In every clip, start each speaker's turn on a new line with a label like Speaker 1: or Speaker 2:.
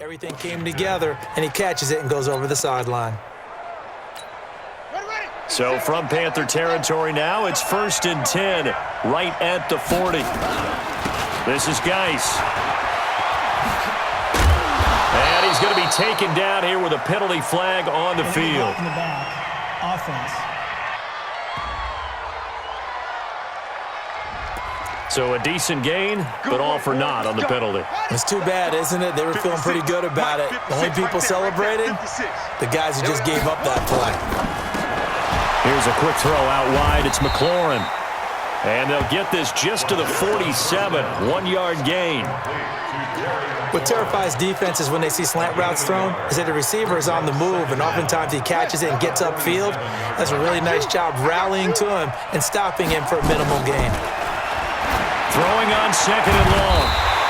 Speaker 1: Everything came together, and he catches it and goes over the sideline.
Speaker 2: So from Panther territory now, it's 1st and 10, right at the 40. This is Geis. And he's going to be taken down here with a penalty flag on the field.
Speaker 3: In the back. Offense.
Speaker 2: So a decent gain, but all for naught on the penalty.
Speaker 1: It's too bad, isn't it? They were feeling pretty good about it. The only people celebrating, the guys who just gave up that play.
Speaker 2: Here's a quick throw out wide. It's McLaurin. And they'll get this just to the 47, 1-yard gain.
Speaker 1: What terrifies defenses when they see slant routes thrown is that the receiver is on the move, and oftentimes he catches it and gets upfield. That's a really nice job rallying to him and stopping him for a minimal gain.
Speaker 2: Throwing on 2nd and long.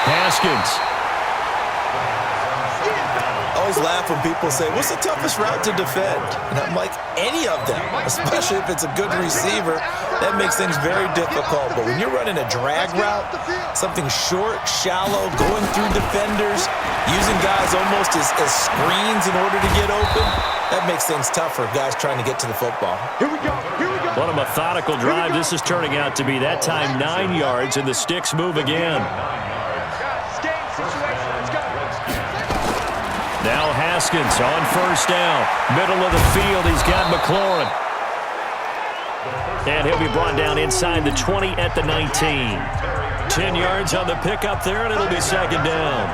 Speaker 2: Haskins.
Speaker 1: I always laugh when people say, what's the toughest route to defend? And I'm like, any of them, especially if it's a good receiver. That makes things very difficult. But when you're running a drag route, something short, shallow, going through defenders, using guys almost as screens in order to get open, that makes things tough for guys trying to get to the football.
Speaker 4: Here we go. Here we go.
Speaker 2: What a methodical drive this is turning out to be. That time 9 yards, and the sticks move again. Now Haskins on 1st down. Middle of the field, he's got McLaurin. And he'll be brought down inside the 20 at the 19. 10 yards on the pickup there, and it'll be 2nd down.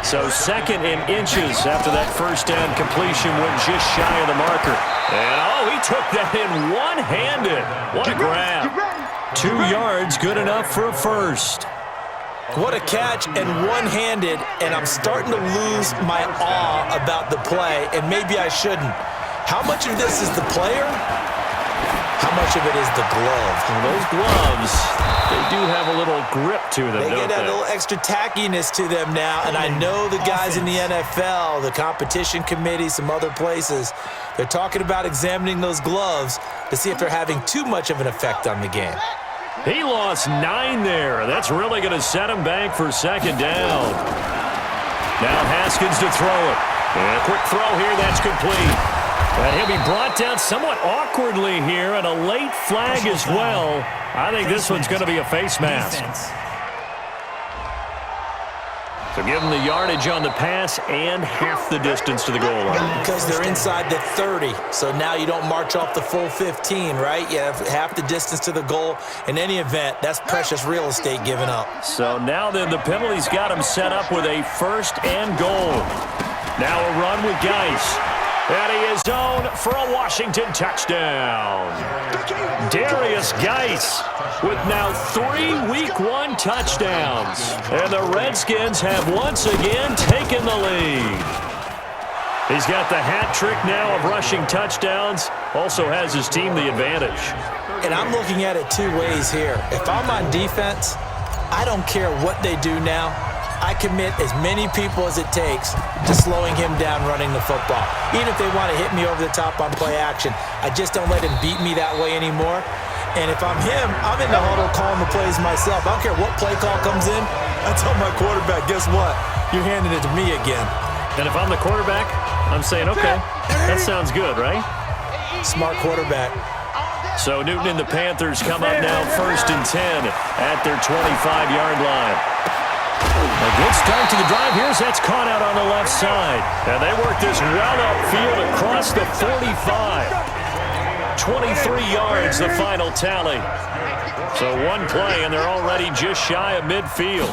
Speaker 2: So 2nd in inches after that 1st down completion went just shy of the marker. And, oh, he took that in one-handed. What a grab. 2 yards, good enough for a first.
Speaker 1: What a catch, and one-handed, and I'm starting to lose my awe about the play, and maybe I shouldn't. How much of this is the player? How much of it is the glove?
Speaker 2: And those gloves, they do have a little grip to them,
Speaker 1: They
Speaker 2: don't
Speaker 1: get that little extra tackiness to them now, and I know the guys in the NFL, the competition committee, some other places, they're talking about examining those gloves to see if they're having too much of an effect on the game.
Speaker 2: He lost 9 there. That's really going to set him back for 2nd down. Now Haskins to throw it. And a quick throw here, that's complete. And he'll be brought down somewhat awkwardly here, and a late flag as well. I think this one's going to be a face mask. So give them the yardage on the pass and half the distance to the goal line.
Speaker 1: Because they're inside the 30, so now you don't march off the full 15, right? You have half the distance to the goal. In any event, that's precious real estate given up.
Speaker 2: So now then the penalty's got him set up with a 1st and goal. Now a run with Geis. And he is zoned for a Washington touchdown. Darius Geis with now 3 Week 1 touchdowns. And the Redskins have once again taken the lead. He's got the hat trick now of rushing touchdowns. Also has his team the advantage.
Speaker 1: And I'm looking at it 2 ways here. If I'm on defense, I don't care what they do now. I commit as many people as it takes to slowing him down running the football. Even if they want to hit me over the top on play action, I just don't let him beat me that way anymore. And if I'm him, I'm in the huddle calling the plays myself. I don't care what play call comes in. I tell my quarterback, guess what? You're handing it to me again.
Speaker 2: And if I'm the quarterback, I'm saying, okay, that sounds good, right?
Speaker 1: Smart quarterback.
Speaker 2: So Newton and the Panthers come up now 1st and 10 at their 25-yard line. A good start to the drive. Here's that's caught out on the left side. And they work this well upfield across the 45. 23 yards, the final tally. So 1 play, and they're already just shy of midfield.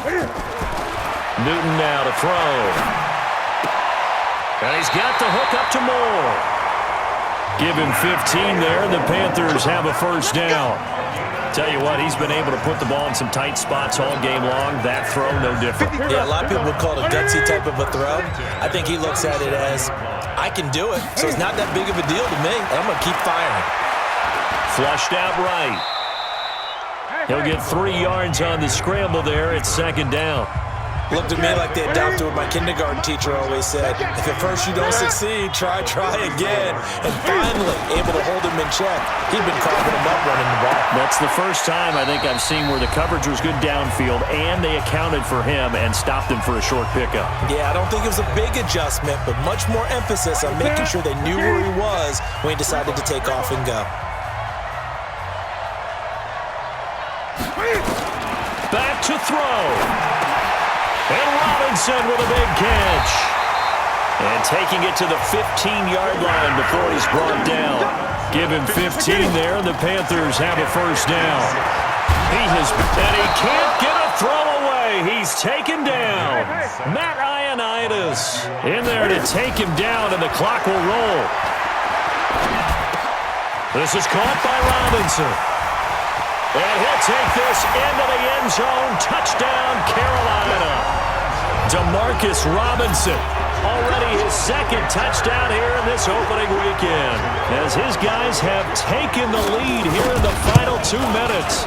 Speaker 2: Newton now to throw. And he's got the hook up to Moore. Give him 15 there. The Panthers have a 1st down. Tell you what, he's been able to put the ball in some tight spots all game long. That throw, no different.
Speaker 1: Yeah, a lot of people would call it a gutsy type of a throw. I think he looks at it as, I can do it, so it's not that big of a deal to me. I'm going to keep firing.
Speaker 2: Flushed out right. He'll get 3 yards on the scramble there at 2nd down.
Speaker 1: Looked at me like they adopted what my kindergarten teacher always said. If at first you don't succeed, try again. And finally, able to hold him in check. He'd been carving him up running the ball.
Speaker 2: That's the first time I think I've seen where the coverage was good downfield and they accounted for him and stopped him for a short pickup.
Speaker 1: Yeah, I don't think it was a big adjustment, but much more emphasis on making sure they knew where he was when he decided to take off and go.
Speaker 2: Back to throw. And Robinson with a big catch. And taking it to the 15-yard line before he's brought down. Give him 15 there, and the Panthers have a first down. And he can't get a throw away. He's taken down. Matt Ioannidis in there to take him down, and the clock will roll. This is caught by Robinson. And he'll take this into the end zone. Touchdown, Carolina. Demarcus Robinson, already his second touchdown here in this opening weekend, as his guys have taken the lead here in the final 2 minutes.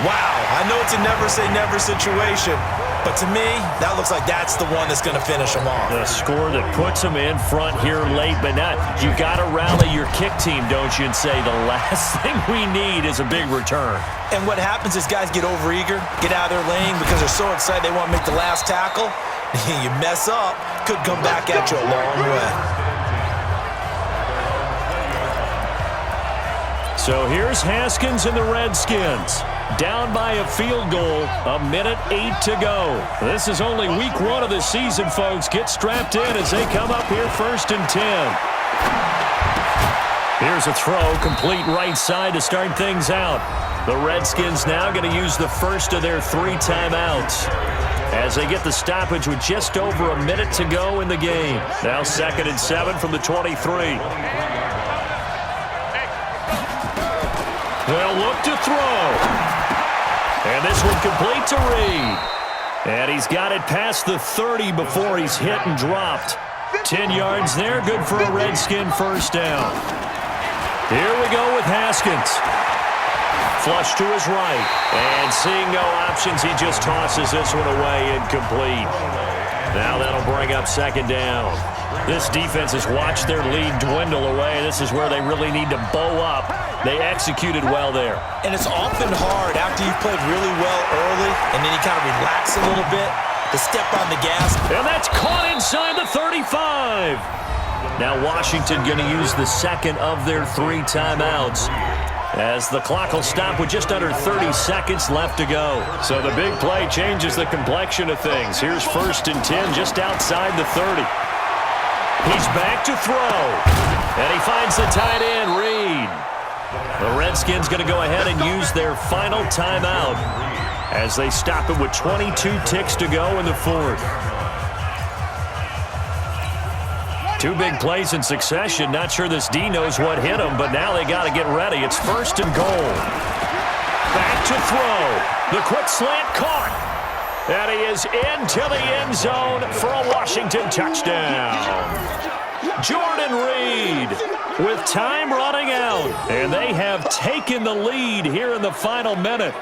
Speaker 1: Wow, I know it's a never-say-never situation, but to me, that looks like that's the one that's going to finish them off.
Speaker 2: The score that puts them in front here late, but not. You got to rally your kick team, don't you, and say the last thing we need is a big return.
Speaker 1: And what happens is guys get overeager, get out of their lane because they're so excited they want to make the last tackle. You mess up, could come back at you a long way.
Speaker 2: So here's Haskins and the Redskins. Down by a field goal, 1:08 to go. This is only week 1 of the season, folks. Get strapped in as they come up here 1st and 10. Here's a throw, complete right side to start things out. The Redskins now going to use the first of their 3 timeouts as they get the stoppage with just over a minute to go in the game. Now 2nd and 7 from the 23. They'll look to throw. And this one complete to Reed. And he's got it past the 30 before he's hit and dropped. 10 yards there, good for a Redskin first down. Here we go with Haskins. Flush to his right. And seeing no options, he just tosses this one away, incomplete. Now that'll bring up 2nd down. This defense has watched their lead dwindle away. This is where they really need to bow up. They executed well there. And it's often hard after you've played really well early and then you kind of relax a little bit to step on the gas. And that's caught inside the 35. Now Washington going to use the second of their 3 timeouts as the clock will stop with just under 30 seconds left to go. So the big play changes the complexion of things. Here's 1st and 10 just outside the 30. He's back to throw. And he finds the tight end, Reed. The Redskins going to go ahead and use their final timeout as they stop it with 22 ticks to go in the 4th. 2 big plays in succession. Not sure this D knows what hit him, but now they got to get ready. It's 1st and goal. Back to throw. The quick slant caught. And he is into the end zone for a Washington touchdown. Jordan Reed with time running out. And they have taken the lead here in the final minute.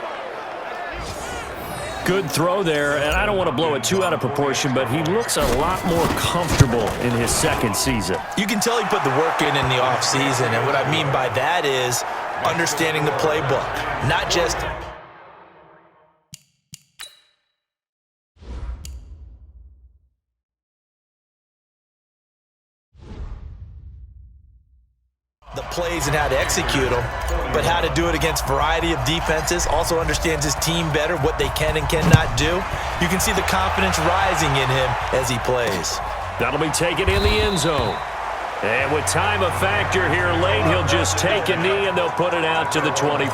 Speaker 2: Good throw there, and I don't want to blow it too out of proportion, but he looks a lot more comfortable in his 2nd season.
Speaker 1: You can tell he put the work in the offseason, and what I mean by that is understanding the playbook, not just the plays and how to execute them, but how to do it against a variety of defenses. Also understands his team better, what they can and cannot do. You can see the confidence rising in him as he plays.
Speaker 2: That'll be taken in the end zone. And with time a factor here late, he'll just take a knee and they'll put it out to the 25.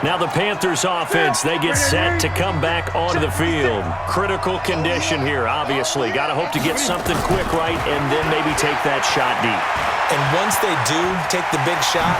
Speaker 2: Now the Panthers offense, they get set to come back onto the field. Critical condition here, obviously. Got to hope to get something quick right and then maybe take that shot deep.
Speaker 1: And once they do take the big shot,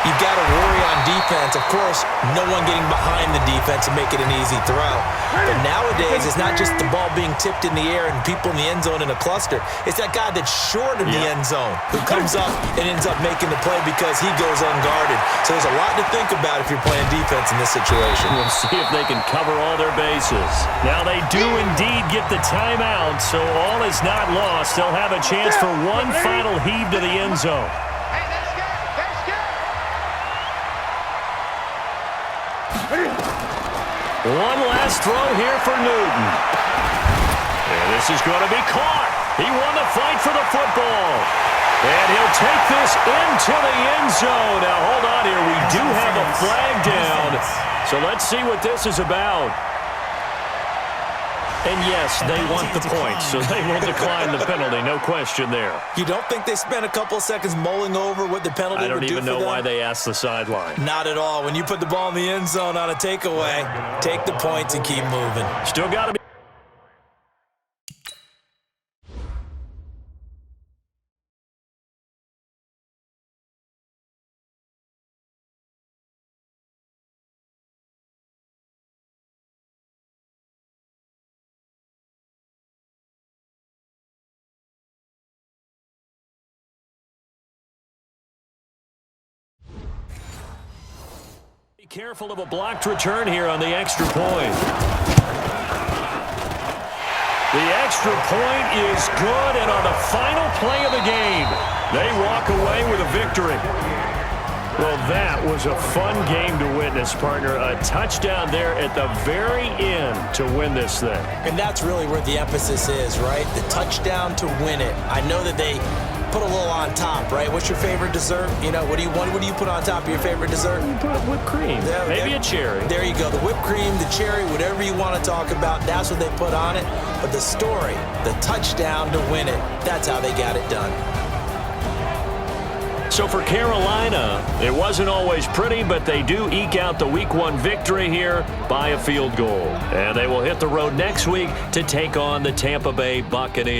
Speaker 1: You've got to worry on defense. Of course, no one getting behind the defense and make it an easy throw. But nowadays, it's not just the ball being tipped in the air and people in the end zone in a cluster. It's that guy that's short of the end zone who comes up and ends up making the play because he goes unguarded. So there's a lot to think about if you're playing defense in this situation.
Speaker 2: We'll see if they can cover all their bases. Now they do indeed get the timeout, so all is not lost. They'll have a chance for one final heave to the end zone. One last throw here for Newton. And this is going to be caught. He won the fight for the football. And he'll take this into the end zone. Now, hold on here. We do have a flag down. So let's see what this is about. And yes, they want the points, so they will decline the penalty. No question there.
Speaker 1: You don't think they spent a couple of seconds mulling over what the penalty would do for them?
Speaker 2: I don't even know why they asked the sideline.
Speaker 1: Not at all. When you put the ball in the end zone on a takeaway, take the points and keep moving.
Speaker 2: Still got to be. Be careful of a blocked return here on the extra point. The extra point is good, and on the final play of the game, they walk away with a victory. Well, that was a fun game to witness, partner. A touchdown there at the very end to win this thing.
Speaker 1: And that's really where the emphasis is, right? The touchdown to win it. I know that they put a little on top, right? What's your favorite dessert? You know, what do you put on top of your favorite dessert?
Speaker 2: You put whipped cream. Maybe a cherry.
Speaker 1: There you go. The whipped cream, the cherry, whatever you want to talk about, that's what they put on it. But the story, the touchdown to win it, that's how they got it done.
Speaker 2: So for Carolina, it wasn't always pretty, but they do eke out the Week 1 victory here by a field goal. And they will hit the road next week to take on the Tampa Bay Buccaneers.